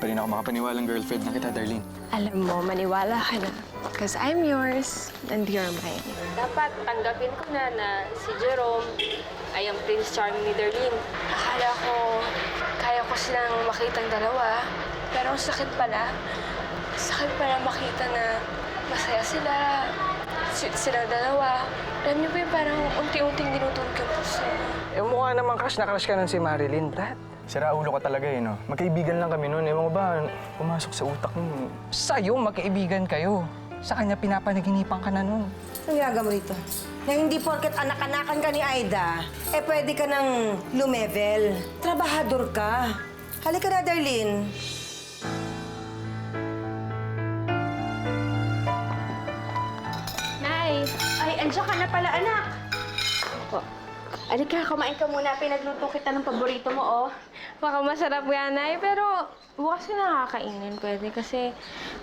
pa rin ako makapaniwalang girlfriend na kita, Darlene. Alam mo, maniwala ka na. Because I'm yours and you're mine. Dapat tanggapin ko na si Jerome ay ang Prince Charming ni Darlene. Akala ko, kaya ko silang makitang dalawa. Pero ang sakit pala. Sakit pala makita na masaya sila. Sweet silang dalawa. Alam niyo ba yung parang unti-unting dinutulog yung puso. Eh, mukha naman crush na crush ka nun si Marilyn, Brad. Sira ulo ka talaga eh, no? Magkaibigan lang kami noon. Ewan ko ba, pumasok sa utak mo. Sa'yo, magkaibigan kayo. Sa kanya, pinapanaginipan ka na nun. Anong gagawin mo rito? Na hindi porket anak-anakan ka ni Aida, eh pwede ka nang lumevel. Trabahador ka. Halika na, Darlene. Nay! Ay, andiyan ka na pala, anak! O, alika, kumain ka muna. Pinagluto kita ng paborito mo, oh. Baka masarap nga, Nay, pero bukas na nakakainin pwede kasi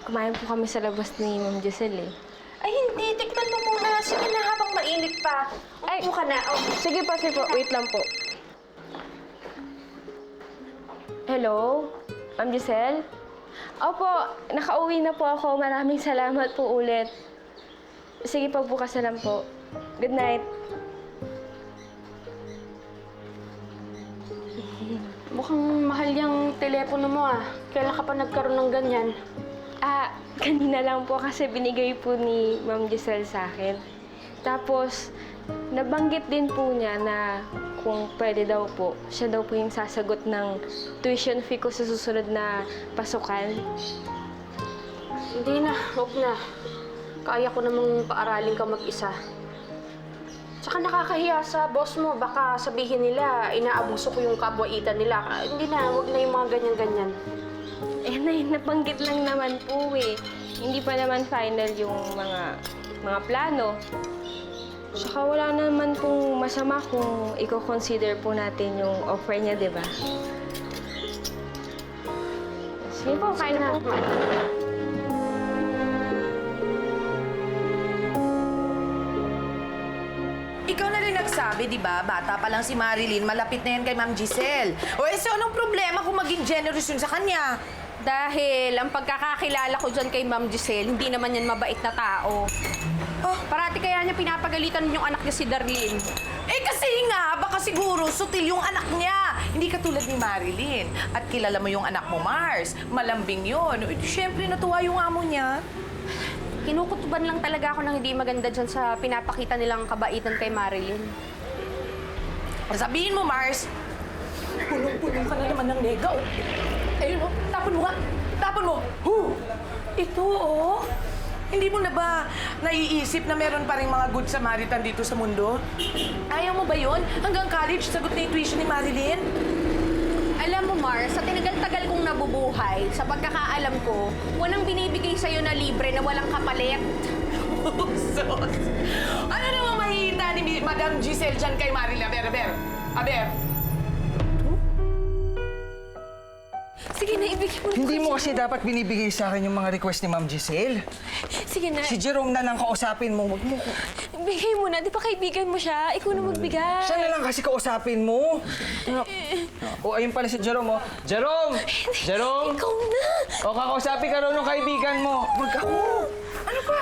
kumain po kami sa labas ni Ma'am Giselle eh. Ay, hindi. Tikman mo muna. Sige na, habang mainit pa. Upo ka na. Oh. Sige po. Wait lang po. Hello? Ma'am Giselle? Opo, nakauwi na po ako. Maraming salamat po ulit. Sige po, bukas na lang po. Good night. Mukhang mahal yung telepono mo, ah. Kailan ka pa nagkaroon ng ganyan? Kanina lang po kasi binigay po ni Ma'am Giselle sa akin. Tapos, nabanggit din po niya na kung pwede daw po, siya daw po yung sasagot ng tuition fee ko sa susunod na pasukan. Hindi na. Huwag na. Kaya ko namang paaralin ka mag-isa. Tsaka nakakahiya sa boss mo. Baka sabihin nila, inaabuso ko yung kabwaitan nila. Hindi na. Huwag na yung mga ganyan-ganyan. Eh, nabanggit lang naman po eh. Hindi pa naman final yung mga plano. Saka wala naman pong masama kung i-consider po natin yung offer niya, di ba? Sige po, kain na po. Ikaw na rin nagsabi, di ba? Bata pa lang si Marilyn, malapit na yan kay Ma'am Giselle. O so anong problema kung maging generous yun sa kanya? Dahil ang pagkakakilala ko dyan kay Ma'am Giselle, hindi naman yan mabait na tao. Oh, Parati kaya niya pinapagalitan yung anak niya si Darlene. eh kasi nga, baka siguro sutil yung anak niya. Hindi katulad ni Marilyn. At kilala mo yung anak mo, Mars. Malambing yun. Siyempre, natuwa yung amo niya. Kinukutuban lang talaga ako ng hindi maganda dyan sa pinapakita nilang kabaitan kay Marilyn. Sabihin mo, Mars, punong-punong ka na naman ng legaw. Ayun, oh. Tapon mo nga. Tapon mo. Ito, oh. Hindi mo na ba naiisip na meron pa rin mga good Samaritan dito sa mundo? Ayaw mo ba yun? Hanggang college, sagot na yung tuition ni Marilyn? Alam mo, Mars, sa tinagal-tagal kong nabubuhay, sa pagkakaalam ko, walang binibigay sa'yo na libre na walang kapalit. Sos! Ano namang mahihita ni Madam Giselle dyan kay Marilyn? Aber. Sige na, ibigay mo na. Hindi mo kasi dapat binibigay sa akin yung mga request ni Ma'am Giselle. Sige na, Si Jerome na lang kausapin mo. Wag mo. ibigay mo na. Di ba kaibigan mo siya? Ikaw na magbigay. Siya na lang kasi kausapin mo. O, ayun pala si Jerome, oh. Jerome! Jerome! Ikaw na. O, kakausapin ka raw ng kaibigan mo. Wag ako. Ano ba?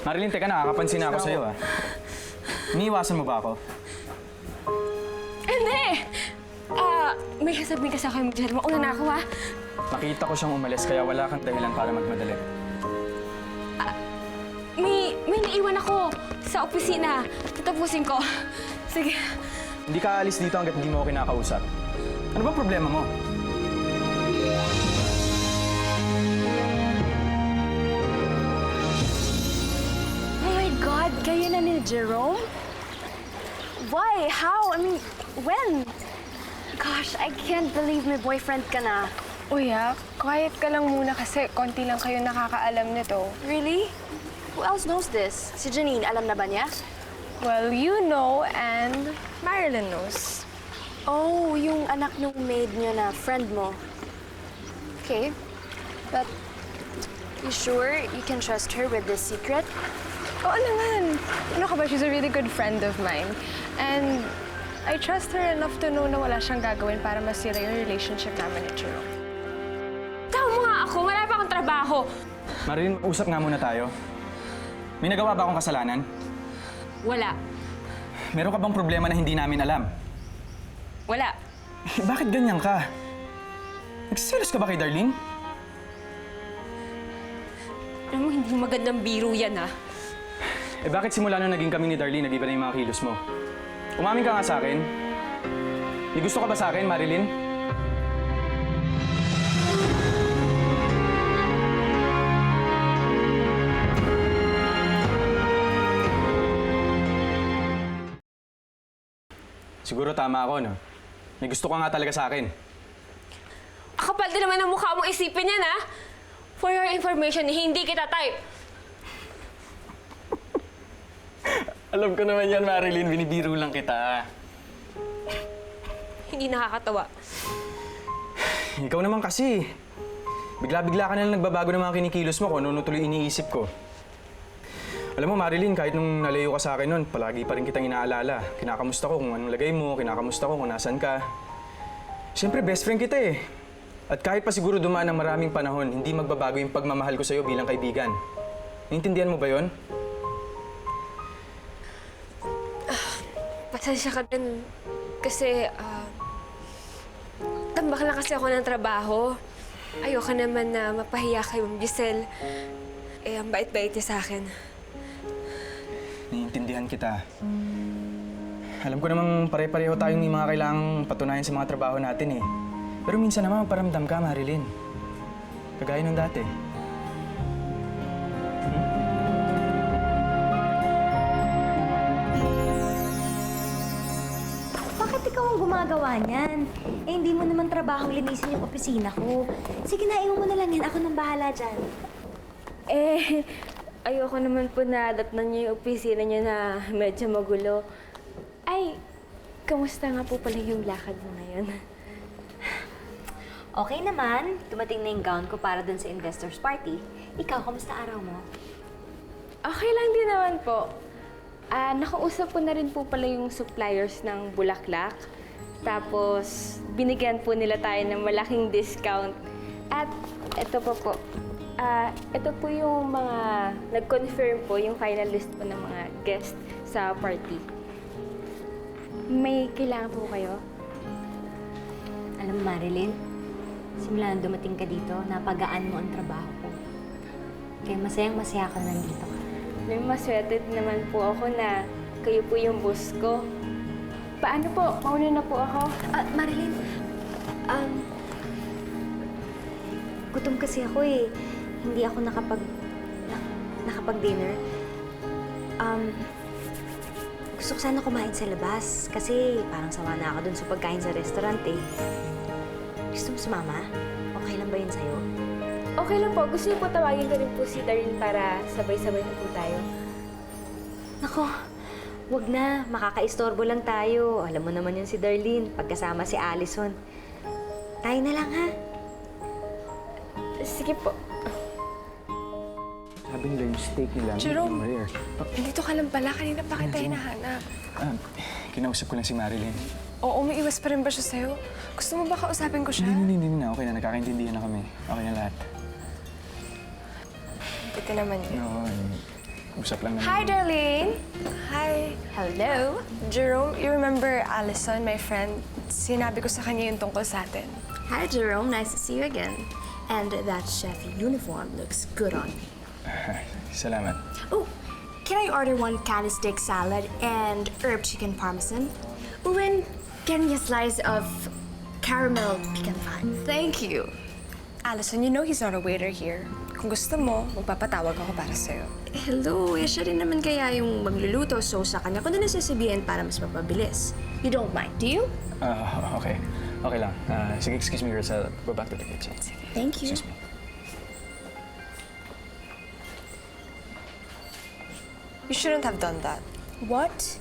Marilyn, teka, nakakapansin na ako sa'yo, ah. Iniiwasan mo ba ako? Hindi! May sasabihin ka sa akin, Giselle. Mauna na ako, ha? Nakita ko siyang umalis, kaya wala kang dahilan para magmadali. May naiwan ako sa opisina. Tatapusin ko. Sige. Hindi ka aalis dito hanggat hindi mo ako kinakausap. Ano bang problema mo? Oh my God! Kayo na ni Jerome? Why? How? I mean, when? Gosh, I can't believe may boyfriend ka na. Uy, quiet ka lang muna kasi konti lang kayo nakakaalam nito. Really? Who else knows this? Si Janine, alam na ba niya? Well, you know and Marilyn knows. Oh, yung anak nung maid niyo na friend mo. Okay. But, you sure you can trust her with this secret? Oo naman. Ano ka ba? She's a really good friend of mine. And I trust her enough to know na wala siyang gagawin para masira yung relationship namin ni Jerome. Tama mo nga ako, wala pa akong trabaho. Marilyn, usap nga muna tayo. May nagawa ba akong kasalanan? Wala. Meron ka bang problema na hindi namin alam? Wala. Bakit ganyan ka? Nagsiselos ka ba kay Darlene? Alam mo, hindi magandang biro yan, ha? Eh bakit simula nung naging kami ni Darlene, nag-iba na yung mga kilos mo? Umamin ka nga sa akin. May gusto ka ba sa akin, Marilyn? Siguro tama ako, no? May gusto ka nga talaga sa akin. Kapal din naman ang mukha mong isipin yan, ha? For your information, hindi kita type. Alam ko naman yan, Marilyn. Binibiro lang kita. Hindi nakakatawa. Ikaw naman kasi. Bigla-bigla ka na lang nagbabago ng mga kinikilos mo kung ano tuloy iniisip ko. Alam mo, Marilyn, kahit nung nalayo ka sa akin nun, palagi pa rin kitang inaalala. Kinakamusta ko kung anong lagay mo, kinakamusta ko kung nasan ka. Siyempre, best friend kita eh. At kahit pa siguro dumaan ng maraming panahon, hindi magbabago yung pagmamahal ko sa'yo bilang kaibigan. Naintindihan mo ba yon? Pasensya ka din kasi tambak lang kasi ako ng trabaho. Ayoko naman na mapahiya kay Ma'am Giselle. Eh, ang bait-bait niya sa akin. Naiintindihan kita. Alam ko namang pare-pareho tayong may mga kailangang patunayan sa mga trabaho natin eh. Pero minsan naman maparamdam ka, Marilyn. Kagaya nung dati. Bakit ikaw ang gumagawa niyan? Eh, hindi mo naman trabaho linisin yung opisina ko. Sige na, iwan mo na lang yan. Ako nang bahala dyan. Eh, ayoko naman po na datnan niyo yung opisina niyo na medyo magulo. Ay, kamusta nga po pala yung lakad mo ngayon? Okay naman. Dumating na yung gown ko para dun sa investors party. Ikaw, kamusta araw mo? Okay lang din naman po. Nakausap ko na rin po pala yung suppliers ng bulaklak. Tapos, binigyan po nila tayo ng malaking discount. At ito po. Ito po yung mga nag-confirm po yung final list po ng mga guest sa party. May kailangan po kayo? Alam mo, Marilyn, simula nang dumating ka dito, napagaan mo ang trabaho ko. Kaya masayang-masaya ka na nandito ka. May maswerte naman po ako na kayo po yung boss ko. Paano po? Mauna na po ako. Marilyn, gutom kasi ako eh. Hindi ako nakapag-dinner. Gusto ko sana kumain sa labas kasi parang sawa na ako dun sa pagkain sa restaurant eh. Gusto mo sumama? Okay lang ba yun sa'yo? Okay lang po. Gusto niyo po tawagin ko rin po si Darlene para sabay-sabay na po tayo. Nako, wag na. Makakaistorbo lang tayo. Alam mo naman yun si Darlene, pagkasama si Allison. Tayo na lang, ha? Sige po. Sabi nila yung steak nila. Jerome. Rare. Nandito ka lang pala. Kanina pa kita hinahanap. Kinausap ko lang si Marilyn. Oo, umiiwas pa rin ba siya sa'yo? Gusto mo ba kausapin ko siya? Hindi na. Okay na. Nagkakaintindihan na kami. Okay na lahat. Ito naman yun. No, usap lang naman. Hi, Darlene! Hi! Hello! Jerome, you remember Allison, my friend? Sinabi ko sa kanya yung tungkol sa atin. Hi, Jerome. Nice to see you again. And that chef uniform looks good on me. Salamat. Oh, can I order one candy steak salad and herb chicken parmesan? Oh, and get me a slice of caramel pecan pie. Thank you. Allison, you know he's not a waiter here. Kung gusto mo, magpapatawag ako para sa'yo. Hello, siya rin naman kaya yung magluluto, so sa kanya ko na nasasabihin para mas mapabilis. You don't mind, do you? Okay. Okay lang. Sige, excuse me, girls. I'll go back to the kitchen. Thank you. Excuse me. You shouldn't have done that. What?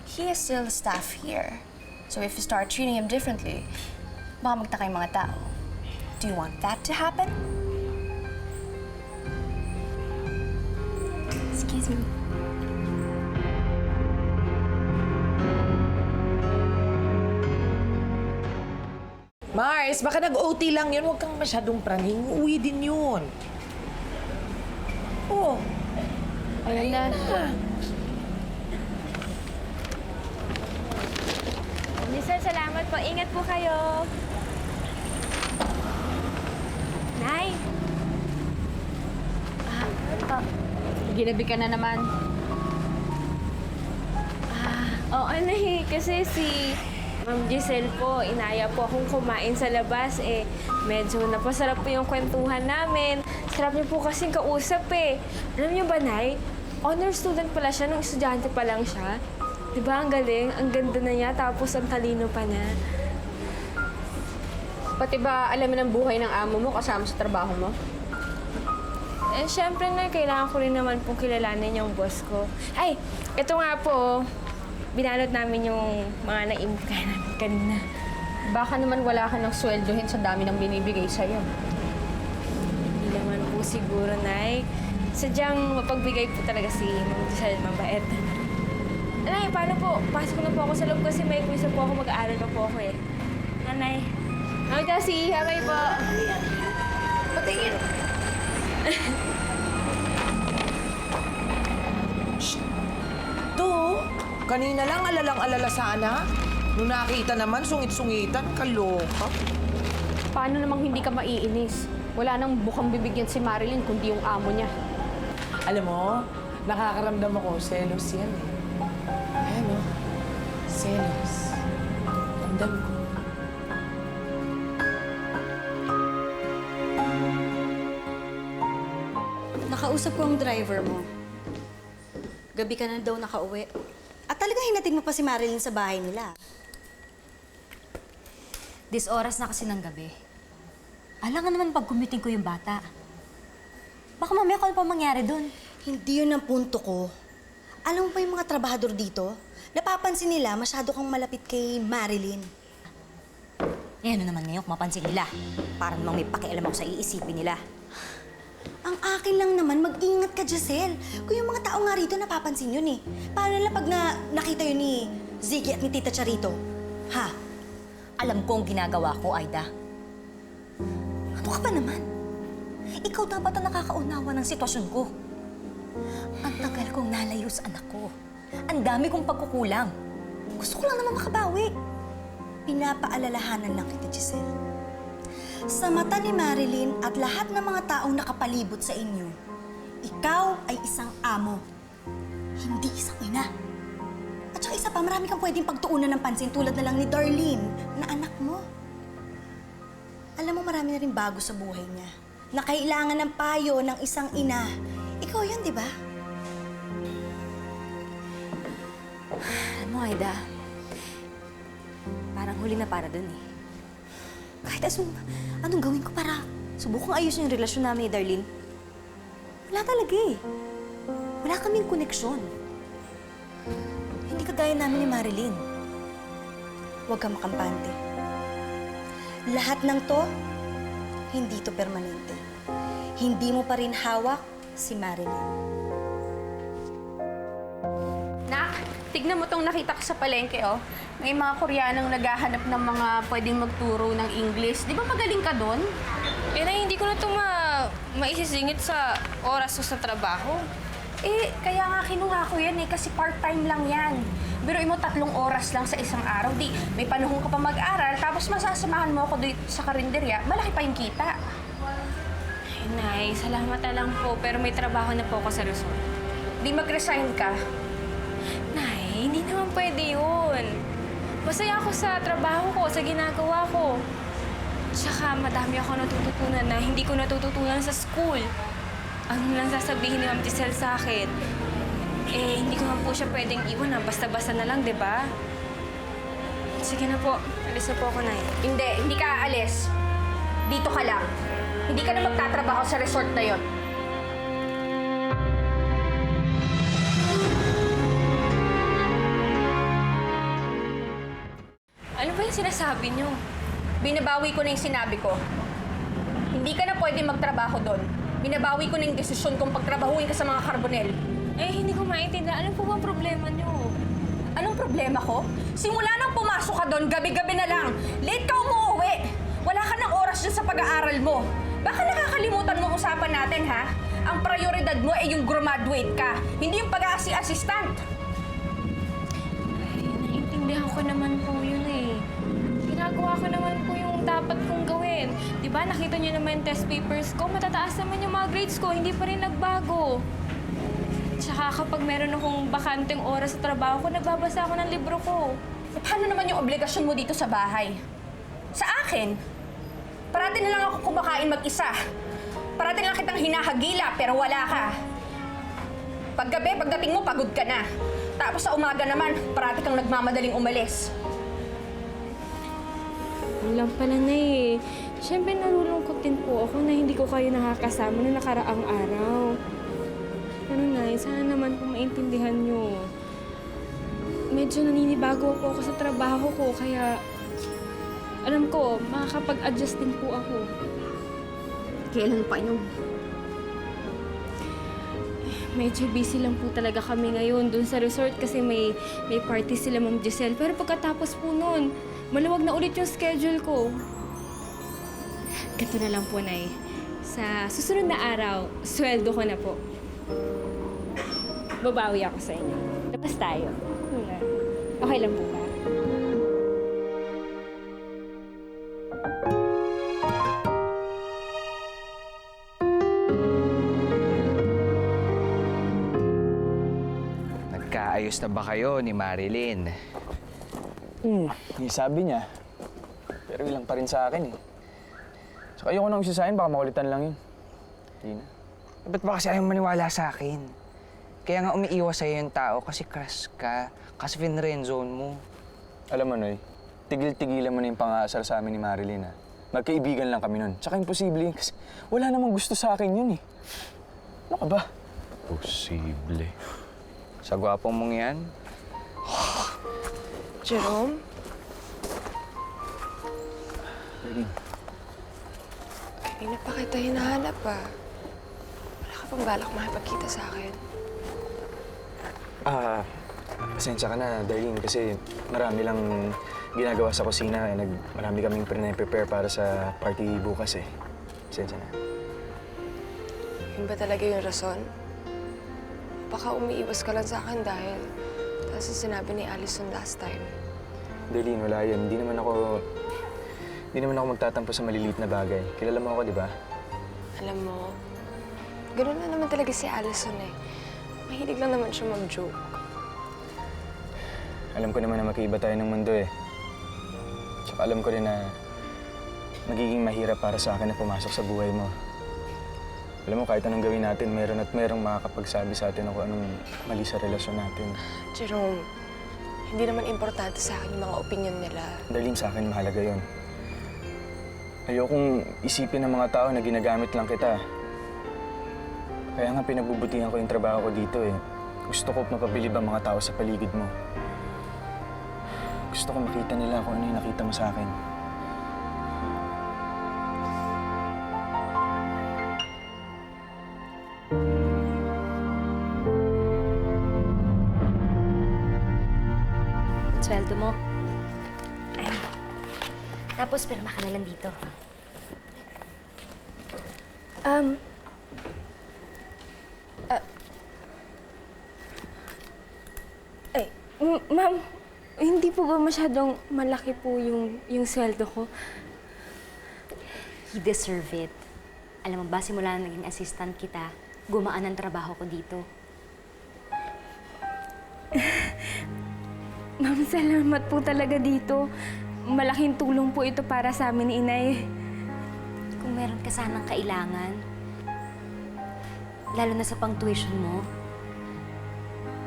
He is still staff here. So if you start treating him differently, baka magtaka yung mga tao. Do you want that to happen? Excuse me. Mars, baka nag-OT lang yun. Huwag kang masyadong praning. Uuwi din yun. Oo. Ayan na. Giselle, salamat po. Ingat po kayo. Nay! Ginabi ka na naman. Oo, Nay. Kasi si Ma'am Giselle po, inaya po akong kumain sa labas. Medyo napasarap po yung kwentuhan namin. Sarap niyo po kasing kausap Alam niyo ba, Nay? Honor student pala siya nung estudyante pa lang siya. Diba, ang galing? Ang ganda na niya, tapos ang talino pa niya. Pati ba alam mo ng buhay ng amo mo kasama sa trabaho mo? Siyempre na, kailangan ko rin naman pong kilalanin yung boss ko. Ay, ito nga po, binalot namin yung mga naimbigay namin kanina. Baka naman wala ka ng sweldohin sa dami ng binibigay sa'yo. Hindi naman po siguro, Nay. Sadyang mapagbigay po talaga si Ma'am Giselle, mabait. Nay, paano po? Pasok na po ako sa loob kasi may quiz na po ako, mag-aaral pa po ako Nanay. Ma'am Jessie, habay po. Patingin. To, kanina lang alalang-alala sana. Nung nakita naman, sungit-sungitan, kaloka. Paano namang hindi ka maiinis? Wala nang bukang bibigyan si Marilyn kundi yung amo niya. Alam mo, nakakaramdam ako, selos yan Ayan o, selos. Ramdam ko. Nakausap ko ang driver mo. Gabi ka na daw nakauwi. At talaga hinatid mo pa si Marilyn sa bahay nila. Oras na kasi ng gabi. Alangan naman pag commuting ko yung bata. Baka mamaya kung ano pa mangyari dun. Hindi yun ang punto ko. Alam mo ba yung mga trabahador dito? Napapansin nila masyado kang malapit kay Marilyn. Eh ano naman ngayon kung mapansin nila? Para namang may pakialam ako sa iisipin nila. Ang akin lang naman, mag-ingat ka, Giselle. Kung yung mga tao nga rito napapansin yun Paano na pag nakita yun ni Ziggy at ni Tita Charito? Ha? Alam ko ang ginagawa ko, Aida. Ano ka ba naman? Ikaw dapat ang nakakaunawa ng sitwasyon ko. Ang tagal kong nalayo sa anak ko. Ang dami kong pagkukulang. Gusto ko lang naman makabawi. Pinapaalalahanan lang kita, Giselle. Sa mata ni Marilyn at lahat ng mga taong nakapalibot sa inyo, ikaw ay isang amo, hindi isang ina. At saka isa pa, marami kang pwedeng pagtuunan ng pansin tulad na lang ni Darlene, na anak mo. Alam mo, marami na rin bago sa buhay niya, na kailangan ng payo ng isang ina. Ikaw yun, di ba? Alam mo, Aida, parang huli na para dun Kahit anong gawin ko para subukang ayusin yung relasyon namin ni Darlene. Wala talaga Wala kaming koneksyon. Hindi kagaya namin ni Marilyn. Huwag kang makampante. Lahat ng to, hindi to permanente. Hindi mo pa rin hawak si Marilyn. Nak, tignan mo tong nakita ko sa palengke, May mga Koreanong naghahanap ng mga pwedeng magturo ng English. Di ba magaling ka doon? Nay, hindi ko na ito maisisingit sa oras ko sa trabaho. Kaya nga kinuha ko yan kasi part-time lang yan. Biruin mo 3 oras lang sa isang araw. Di, may panahon ka pa mag-aral, tapos masasamahan mo ako dito sa karinderya, malaki pa yung kita. Ay, Nay, salamat na lang po, pero may trabaho na po ako sa resort. Di mag-resign ka. Nay, hindi naman pwede yun. Masaya ako sa trabaho ko, sa ginagawa ko. Tsaka madami ako natututunan na hindi ko natututunan sa school. Ano lang sasabihin ni Ma'am Giselle sa akin? Hindi ko na po siya pwedeng iwan basta-basta na lang, di ba? Sige na po, alis na po ako, Nay. Hindi ka aalis. Dito ka lang. Hindi ka na magtatrabaho sa resort na yon. Ano ba yung sinasabi niyo? Binabawi ko na yung sinabi ko. Hindi ka na pwede magtrabaho doon. Binabawi ko na yung desisyon kung pagtrabahuin ka sa mga Carbonel. Hindi ko maintindihan. Ano po ba ang problema niyo? Anong problema ko? Simula nang pumasok ka doon, gabi-gabi na lang. Late ka umuwi. Wala ka ng oras dyan sa pag-aaral mo. Baka nakakalimutan mo usapan natin, ha? Ang prioridad mo ay yung graduate ka, hindi yung pag-assistant. Ay, naiintindihan ko naman po yun eh. Ginagawa ko naman po yung dapat kong gawin. Di ba, nakita niyo naman yung test papers ko, matataas naman yung mga grades ko, hindi pa rin nagbago. Tsaka kapag meron akong bakanteng oras sa trabaho ko, nagbabasa ako ng libro ko. E paano naman yung obligasyon mo dito sa bahay? Sa akin, parati na lang ako kumakain mag-isa. Parati na lang kitang hinahagila, pero wala ka. Paggabi, pagdating mo, pagod ka na. Tapos sa umaga naman, parati kang nagmamadaling umalis. Yun lang pala na eh. Siyempre nalulungkot din po ako na hindi ko kayo nakakasama na nakaraang araw. Pero Nay, sana naman po maintindihan nyo. Medyo naninibago po ako sa trabaho ko, kaya alam ko, makakapag-adjust din po ako. Kailan pa yun? Medyo busy lang po talaga kami ngayon dun sa resort kasi may party sila Ma'am Giselle. Pero pagkatapos po nun, maluwag na ulit yung schedule ko. Ganito na lang po, Nay. Sa susunod na araw, sweldo ko na po. Babawi ako sa inyo. Labas tayo. Okay lang po ba? Nagkaayos na ba kayo ni Marilyn? Yung sabi niya. Pero ilang pa rin sa akin eh. Saka ayoko nang isasahin, baka makulitan lang yun. Hindi na. Ba't ba kasi ayaw maniwala sa akin? Kaya nga umiiwas sa'yo yung tao kasi crush ka. Kasi finrenzone mo. Alam mo, Noy, tigil-tigilan mo na yung pang-aasar sa amin ni Marilyn, ha? Magkaibigan lang kami nun. Tsaka imposible yun kasi wala namang gusto sa akin yun, eh. Ano ka ba? Posible. Sa gwapong mong yan? Jerome? Marilyn, Kanina pa kita hinahanap ah. Wala ka pang balak makipagkita sa akin. pasensya ka na, Darlene, kasi marami lang ginagawa sa kusina. Marami kaming prepare para sa party bukas eh. Pasensya na. Yun ba talaga yung rason? Baka umiiwas ka lang sa akin dahil sa sinabi ni Allison last time. Darlene, wala yan. Hindi naman ako magtatampo sa maliliit na bagay. Kilala mo ako, di ba? Alam mo, gano'n na naman talaga si Allison eh. Mahilig lang naman siya mag-joke. Alam ko naman na magkaiba tayo ng mundo eh. Tsaka alam ko rin na magiging mahirap para sa akin na pumasok sa buhay mo. Alam mo, kahit anong gawin natin, meron at merong makakapagsabi sa atin kung anong mali sa relasyon natin. Jerome, hindi naman importante sa akin yung mga opinion nila. Darlene, sa akin mahalaga yon. Ayokong isipin ng mga tao na ginagamit lang kita. Kaya nga pinagbubutihan ko yung trabaho ko dito eh. Gusto ko mapabilib ang mga tao sa paligid mo. Gusto ko makita nila kung ano yung nakita mo sa akin. Sweldo mo. Ay. Tapos, pirma ka na lang dito. Ma'am, hindi po ba masyadong malaki po yung sweldo ko? You deserve it. Alam mo ba, simula na naging assistant kita, gumaan ang trabaho ko dito. Ma'am, salamat po talaga dito. Malaking tulong po ito para sa amin ni Inay. Kung meron ka sanang kailangan, lalo na sa pang-tuition mo,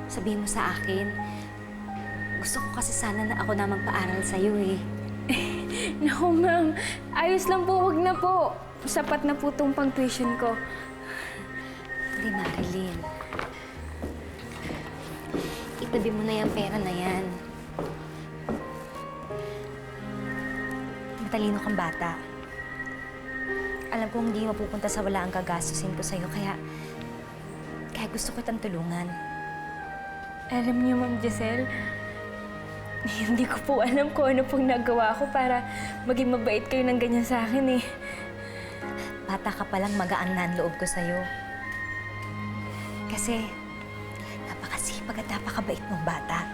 sabihin mo sa akin. Gusto ko kasi sana na ako na magpaaral sa'yo eh. Naku, ma'am. Ayos lang po, wag na po. Sapat na po itong pang-tuition ko. Hindi, Marilyn. Itabi mo na yung pera na yan. Matalino kang bata. Alam kong hindi mapupunta sa wala ang gagastusin ko sa'yo, kaya gusto ko itang tulungan. Alam niyo, Ma'am Giselle, Hindi ko po alam kung ano pong nagawa ko para maging mabait kayo ng ganyan sa akin eh. Bata ka palang magaan na ang loob ko sa'yo. Kasi napakasipag at napakabait mong bata.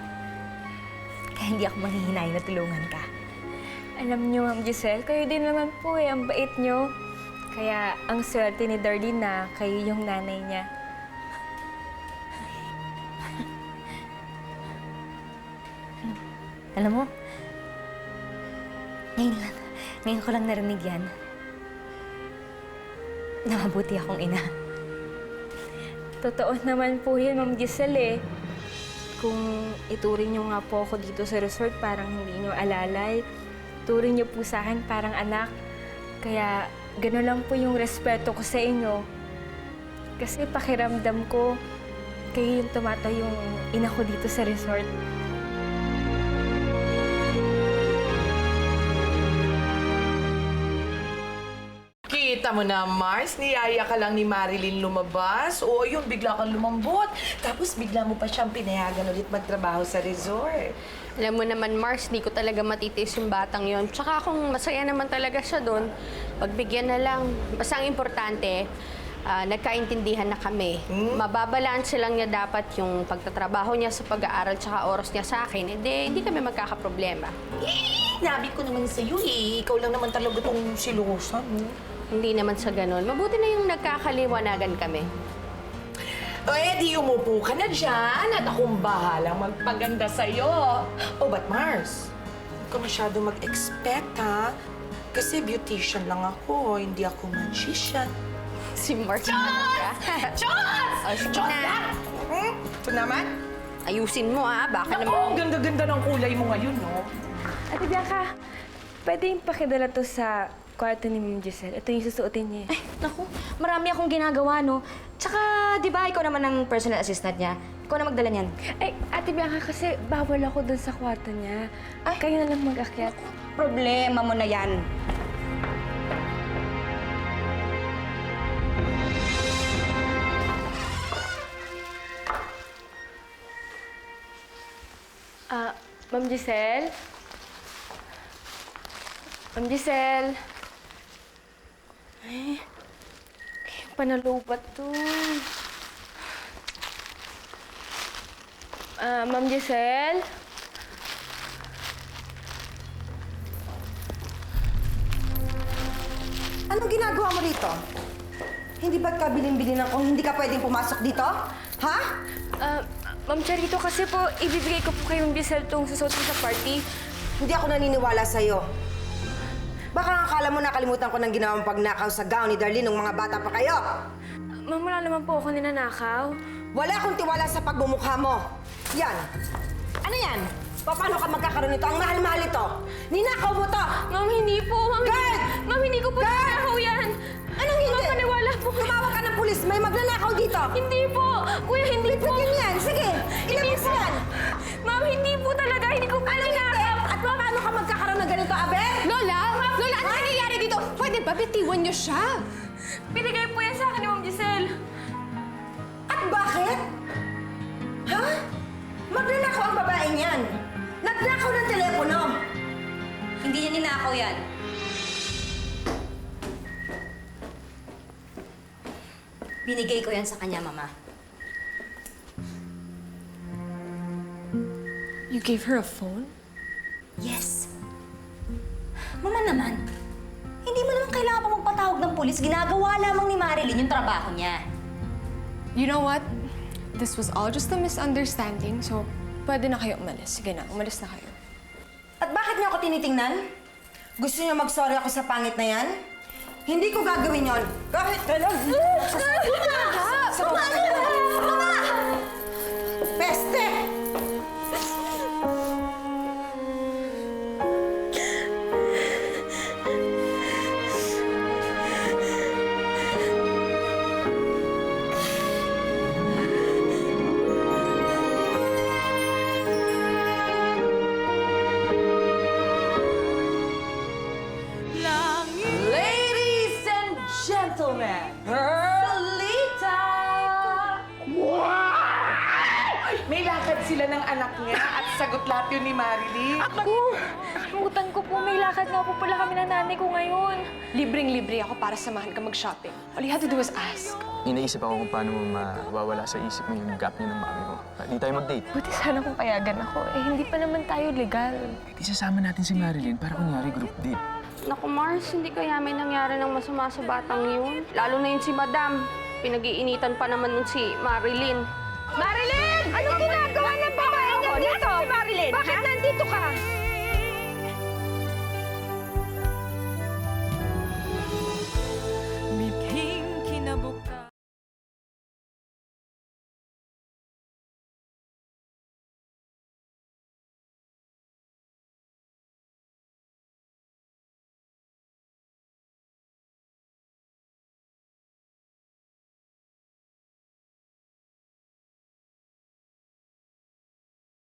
Kaya hindi ako manghihinayang na tulungan ka. Alam niyo, Ma'am Giselle, kayo din naman po eh, ang bait niyo. Kaya ang swerte ni Darlene na kayo yung nanay niya. Alam mo, ngayon ko lang narinig yan. Na mabuti akong ina. Totoo naman po yun, Ma'am Giselle eh. Kung ituring niyo nga po ako dito sa resort, parang hindi niyo alalay. Turing niyo po sa akin parang anak. Kaya gano'n lang po yung respeto ko sa inyo. Kasi pakiramdam ko, kayo yung tumatayong ina ko dito sa resort. Kita mo na, Mars, niyaya ka lang ni Marilyn lumabas. O yun, bigla kang lumambot. Tapos bigla mo pa siyang pinayagan ulit magtrabaho sa resort. Alam mo naman, Mars, di ko talaga matitiis yung batang yon. Tsaka kung masaya naman talaga siya doon, pagbigyan na lang. Basta ang importante, nagkaintindihan na kami. Mababalanse lang niya dapat yung pagtatrabaho niya sa pag-aaral tsaka oras niya sa akin. Hindi kami magkakaproblema. Nabi ko naman sa'yo eh. Ikaw lang naman talaga itong silusan, Hindi naman sa ganun. Mabuti na yung nagkakaliwanagan kami. O di umupo ka na dyan at akong bahalang magpaganda sa'yo. O ba't Mars? Huwag ka masyado mag-expect, ha? Kasi beautician lang ako, hindi ako magician. Si Mars naman ka. Chos! O, sige Chos na. lang! Ito naman? Ayusin mo, Baka Naku, naman... ang ganda-ganda ng kulay mo ngayon, no? Ate Bianca, pwede yung pakidala to sa kwarto ni Ma'am Giselle. Ito yung susuotin niya. Ay, naku, marami akong ginagawa, no? Tsaka, di ba, ikaw naman ang personal assistant niya. Ikaw na magdala niyan. Ay, Ate Bianca, kasi bawal ako dun sa kwarto niya. Ay. Kayo na lang mag-akyat. Problema mo na yan. Ma'am Giselle? Ma'am Giselle? Ay, panalubat to. Ma'am Giselle? Anong ginagawa mo dito? Hindi ba't ka bilin-bilin kung hindi ka pwedeng pumasok dito? Ha? Ma'am Charito, kasi po, ibibigay ko po kay Ma'am Giselle itong susuotin sa party. Hindi ako naniniwala sa'yo. Baka ang akala mo nakalimutan ko ng ginawang pagnakaw sa gown ni Darlene nung mga bata pa kayo. Ma'am, wala naman po ako ninanakaw. Wala akong tiwala sa pagbumukha mo. Yan. Ano yan? Paano ka magkakaroon nito? Ang mahal-mahal ito. Ninakaw mo to! Ma'am, hindi po. Ma'am, Guard! Ma'am, hindi ko po ninanakaw yan. Anong hindi? Ma'am, paniwala po. Tumawag ka ng pulis. May magnanakaw dito. Hindi po. Kuya, hindi po. Bigyan yan. Sige. Ilabas yan. Ma'am, hindi po talaga. Hindi ko po ninakaw. At paano ka magkakaroon ng ganito, Abe? Lola! Lola, ano nangyayari dito? Pwede ba bitiwan niyo siya? Binigay po yan sa akin ni Ma'am Giselle. At bakit? Ha? Magnanakaw ang babaeng yan. Nagnakaw ng telepono. Hindi niya ninakaw yan. Binigay ko yan sa kanya, Mama. You gave her a phone? Yes. Mama naman, hindi mo naman kailangan pa magpatawag ng pulis. Ginagawa lamang ni Marilyn yung trabaho niya. You know what? This was all just a misunderstanding, so pwede na kayo umalis. Sige na, umalis na kayo. At bakit niyo ako tinitingnan? Gusto niyo mag-sorry ako sa pangit na yan? Hindi ko gagawin yon. Kahit kailan. Mama! Peste! Ladies and gentlemen, her sila ng anak niya at sagot lahat yun ni Marilyn. Ako! Kalimutan ko po, may lakad nga po pala kami ng nanay ko ngayon. Libreng-libre ako para samahan ka mag-shopping. All you had to do was ask. Inaisip ako kung paano mo mawawala sa isip mo yung gap niyo ng mami mo. Di tayo mag-date. Buti sana kung payagan ako. Eh, hindi pa naman tayo legal. Isasama natin si Marilyn para kunyari group date. Naku, Mars, hindi kaya may nangyari ng masama sa batang yun? Lalo na yun si Madam. Pinag-iinitan pa naman nun si Marilyn. Marilyn! Anong ginagawa ng babae niya dito? Si Marilyn? Bakit